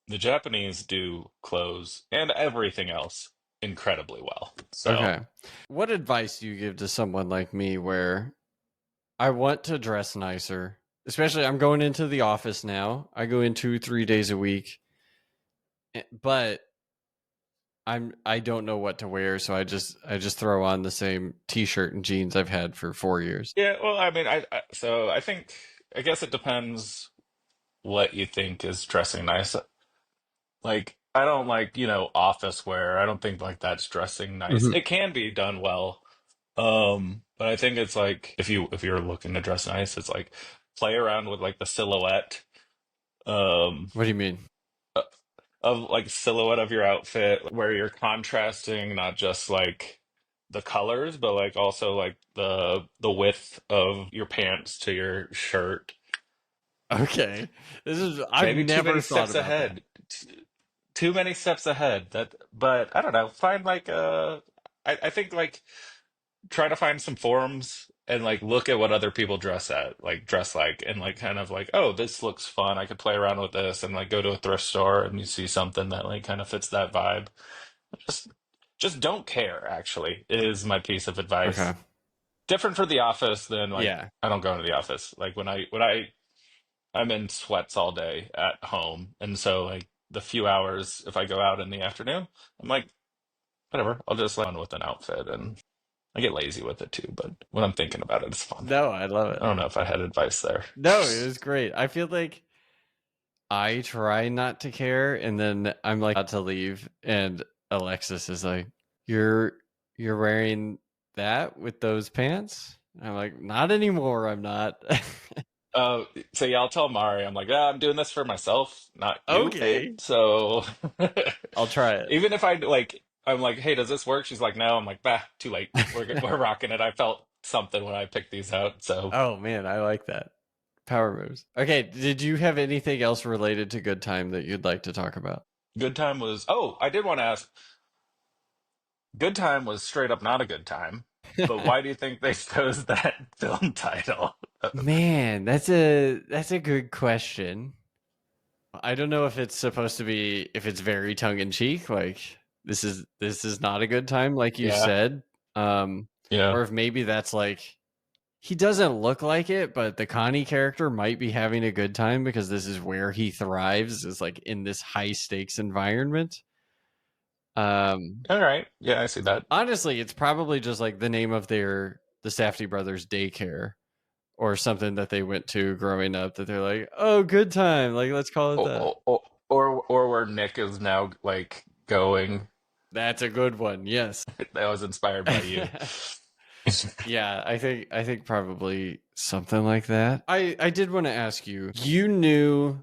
the Japanese do clothes and everything else incredibly well. So Okay. What advice do you give to someone like me where I want to dress nicer? Especially I'm going into the office now. I go in 2, 3 days a week, but I don't know what to wear, so I just throw on the same t-shirt and jeans I've had for 4 years. yeah, well, I mean, I think I guess it depends what you think is dressing nice. Like, I don't like, office wear. I don't think like that's dressing nice. Mhm. It can be done well. But I think it's like if you're looking to dress nice, it's like play around with like the silhouette um What do you mean? uh, of like silhouette of your outfit where you're contrasting not just like the colors, but like also like the width of your pants to your shirt. Okay. I've Maybe too many never thought steps about that. ahead. Too many steps ahead. But I don't know. Find like I think like try to find some forums and like look at what other people dress like, and like kind of like, oh, this looks fun. I could play around with this, and like go to a thrift store and you see something that like kind of fits that vibe. Just just don't care. Actually, is my piece of Okay. advice. Different for the office than like Yeah. I don't go into the office. Like I'm in sweats all day at home, and so like the few hours if I go out in the afternoon, I'm like, whatever, I'll just on with an outfit, and I get lazy with it too. But when I'm thinking about it, it's fun. No, I love it. I don't know if I had advice there. No, it was great. I feel like I try not to care, and then I'm like about to leave, and Alexis is like, "You're you're wearing that with those pants?" I'm like, "Not anymore. I'm not." So yeah, I'll tell Mari. I'm like, I'm doing this for myself, not you, babe. Okay, So I'll try it. even if I'm like, hey, does this work? She's like, no. I'm like, bah, too late. We're rocking it. I felt something when I picked these out. So Oh man, I like that. Power moves. Okay, did you have anything else related to Good Time that you'd like to talk about? good time was. Oh, I did want to ask. Good time was straight up not a good time. But why do you think they chose that film title? Man, that's a good question. I don't know if it's supposed to be if it's very tongue in cheek, like this is not a good time, like you Yeah, said, um, yeah. or if maybe that's like he doesn't look like it, but the Connie character might be having a good time because this is where he thrives, is like in this high stakes environment. Um, All right. Yeah, I see that. Honestly, it's probably just like the name of the Safdie brothers daycare or something that they went to growing up that they're like, oh, good time, like let's call it that. Or where Nick is now like going. That's a good one. Yes. That was inspired by you. Yeah, I think probably something like that. I did want to ask you. You knew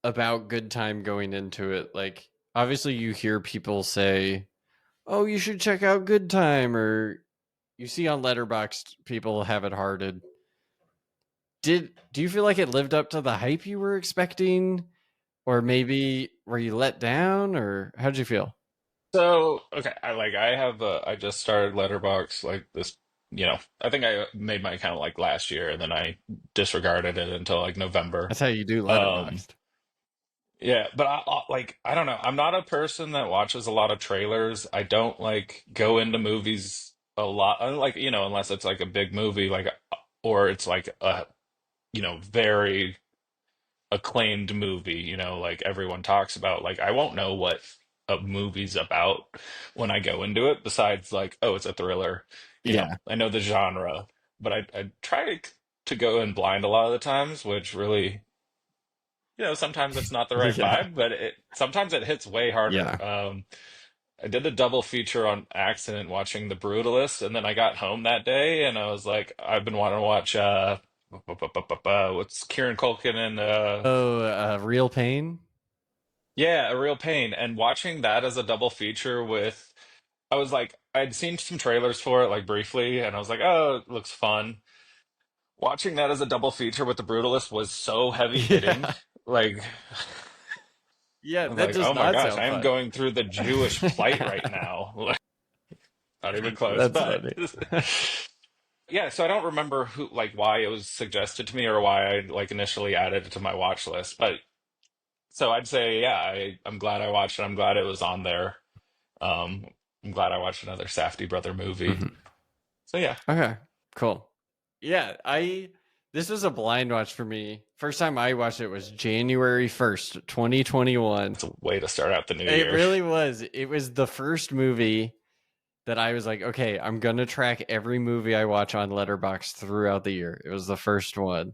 about Good Time going into it. Like obviously you hear people say, "Oh, you should check out Good Time," or you see on Letterboxd people have it hearted. Do you feel like it lived up to the hype you were expecting, or maybe were you let down, or how'd you feel? So okay, I just started Letterbox like this. I think I made my account like last year, and then I disregarded it until like November. That's how you do Um, Letterboxd. yeah, but I don't know. I'm not a person that watches a lot of trailers. I don't like go into movies a lot, like unless it's like a big movie, like or it's like a very acclaimed movie, like everyone talks about. Like I won't know what a movie's about when I go into it, besides like, oh, it's a thriller. Yeah. I know the genre, but I try to go in blind a lot of the times, which really, sometimes it's not the right Yeah. vibe, but it sometimes it hits way harder. Yeah. I did a double feature on accident watching The Brutalist, and then I got home that day and I was like, I've been wanting to watch What's Kieran Culkin and Oh, Real Pain. yeah, A Real Pain. And watching that as a double feature with, I was like, I'd seen some trailers for it like briefly, and I was like, oh, it looks fun. Watching that as a double feature with The Brutalist was so heavy hitting. Yeah, Like, yeah, I was that like, does oh my not gosh, sound I am fun. going through the Jewish plight right now. Like, not even close. That's But funny. yeah, so I don't remember who, like, why it was suggested to me or why I like initially added it to my watch list. But so I'd say, yeah, I'm glad I watched it. I'm glad it was on there. Um, I'm glad I watched another Safdie brother movie. Mhm. So yeah, Okay, cool. Yeah, I this was a blind watch for me. First time I watched it was January 1st, 2021. it's a way to start out the new It year. really was. It was the first movie that I was like, okay, I'm gonna track every movie I watch on Letterboxd throughout the year. It was the first one.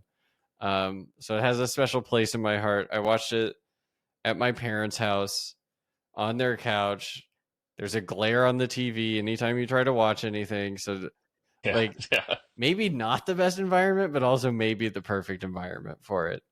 So it has a special place in my heart. I watched it at my parents' house on their couch. There's a glare on the TV anytime you try to watch anything. So Yeah, like yeah. maybe not the best environment, but also maybe the perfect environment for it.